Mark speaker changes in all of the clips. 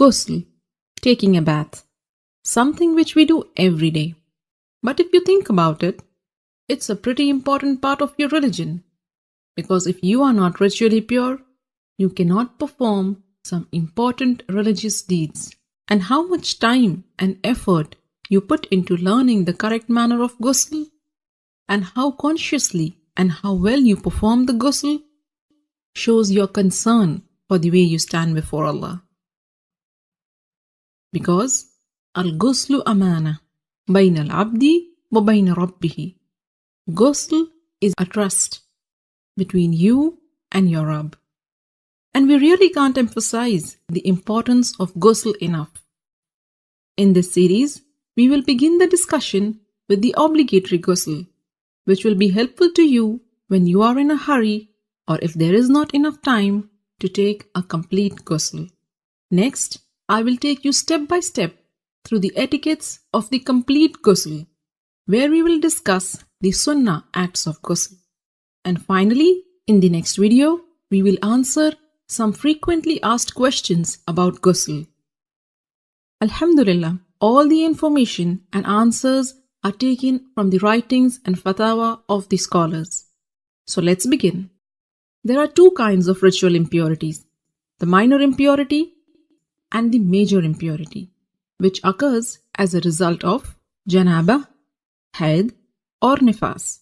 Speaker 1: Ghusl, taking a bath, something which we do every day. But if you think about it, it's a pretty important part of your religion. Because if you are not ritually pure, you cannot perform some important religious deeds. And how much time and effort you put into learning the correct manner of ghusl, and how consciously and how well you perform the ghusl, shows your concern for the way you stand before Allah. Because Al-ghuslu amana, bayna al-abdi wa bayna rabbihi. Ghusl is a trust between you and your Rabb. And we really can't emphasize the importance of ghusl enough. In this series, we will begin the discussion with the obligatory ghusl, which will be helpful to you when you are in a hurry or if there is not enough time to take a complete ghusl. Next, I will take you step by step through the etiquettes of the complete ghusl, where we will discuss the sunnah acts of ghusl. And finally, in the next video, we will answer some frequently asked questions about ghusl. Alhamdulillah, all the information and answers are taken from the writings and fatwa of the scholars. So let's begin. There are two kinds of ritual impurities, the minor impurity and the major impurity, which occurs as a result of janabah, haid or nifas.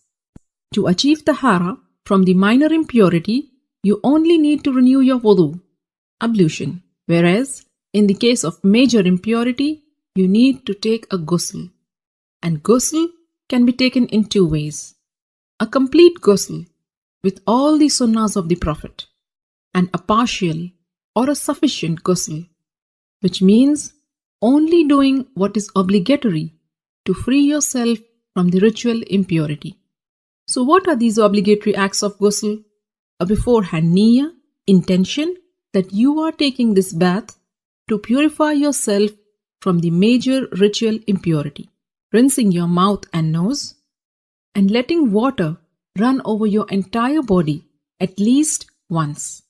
Speaker 1: To achieve tahara from the minor impurity, you only need to renew your wudu, ablution, whereas in the case of major impurity, you need to take a ghusl. And ghusl can be taken in two ways. A complete ghusl with all the sunnahs of the Prophet, and a partial or a sufficient ghusl, which means only doing what is obligatory to free yourself from the ritual impurity. So what are these obligatory acts of ghusl? A beforehand niyya, intention that you are taking this bath to purify yourself from the major ritual impurity, rinsing your mouth and nose, and letting water run over your entire body at least once.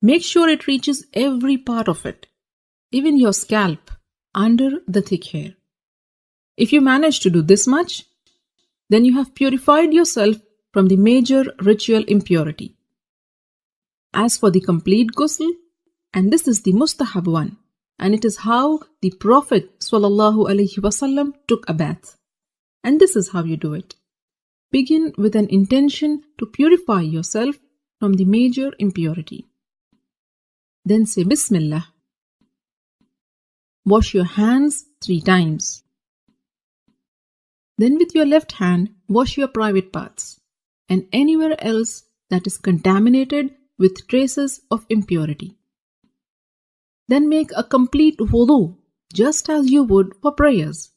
Speaker 1: Make sure it reaches every part of it, even your scalp, under the thick hair. If you manage to do this much, then you have purified yourself from the major ritual impurity. As for the complete ghusl, and this is the mustahab one, and it is how the Prophet ﷺ took a bath. And this is how you do it. Begin with an intention to purify yourself from the major impurity. Then say Bismillah. Wash your hands 3 times. Then with your left hand, wash your private parts and anywhere else that is contaminated with traces of impurity. Then make a complete wudu, just as you would for prayers.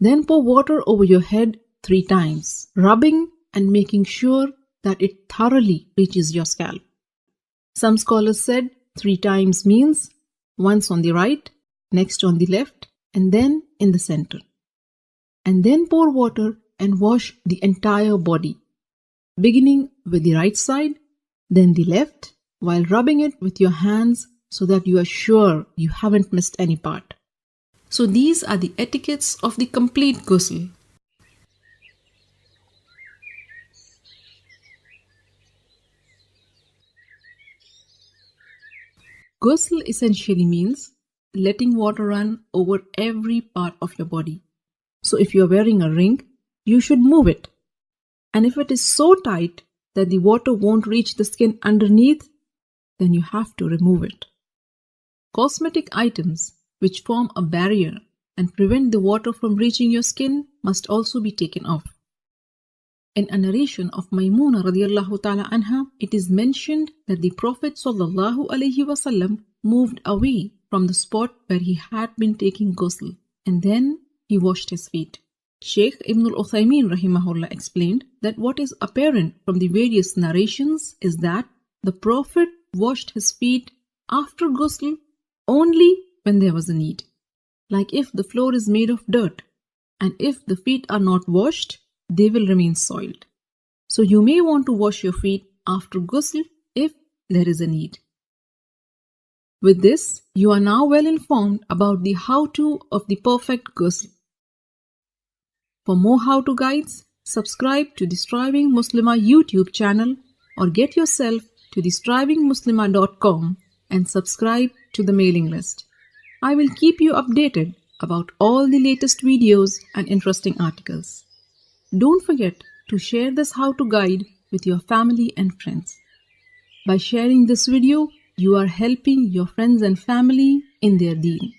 Speaker 1: Then pour water over your head 3 times, rubbing and making sure that it thoroughly reaches your scalp. Some scholars said 3 times means once on the right, next on the left, and then in the center. And then pour water and wash the entire body, beginning with the right side, then the left, while rubbing it with your hands so that you are sure you haven't missed any part. So these are the etiquettes of the complete ghusl. Ghusl essentially means letting water run over every part of your body. So if you are wearing a ring, you should move it. And if it is so tight that the water won't reach the skin underneath, then you have to remove it. Cosmetic items which form a barrier and prevent the water from reaching your skin must also be taken off. In a narration of Maymuna radiallahu ta'ala anha, it is mentioned that the Prophet sallallahu alaihi wasallam moved away from the spot where he had been taking ghusl, and then he washed his feet. Shaykh Ibn al-Uthaymeen rahimahullah explained that what is apparent from the various narrations is that the Prophet washed his feet after ghusl only when there was a need. Like if the floor is made of dirt, and if the feet are not washed, they will remain soiled. So you may want to wash your feet after ghusl if there is a need. With this, you are now well informed about the how-to of the perfect ghusl. For more how-to guides, subscribe to the Striving Muslimah YouTube channel or get yourself to the strivingmuslimah.com and subscribe to the mailing list. I will keep you updated about all the latest videos and interesting articles. Don't forget to share this how-to guide with your family and friends. By sharing this video, you are helping your friends and family in their deen.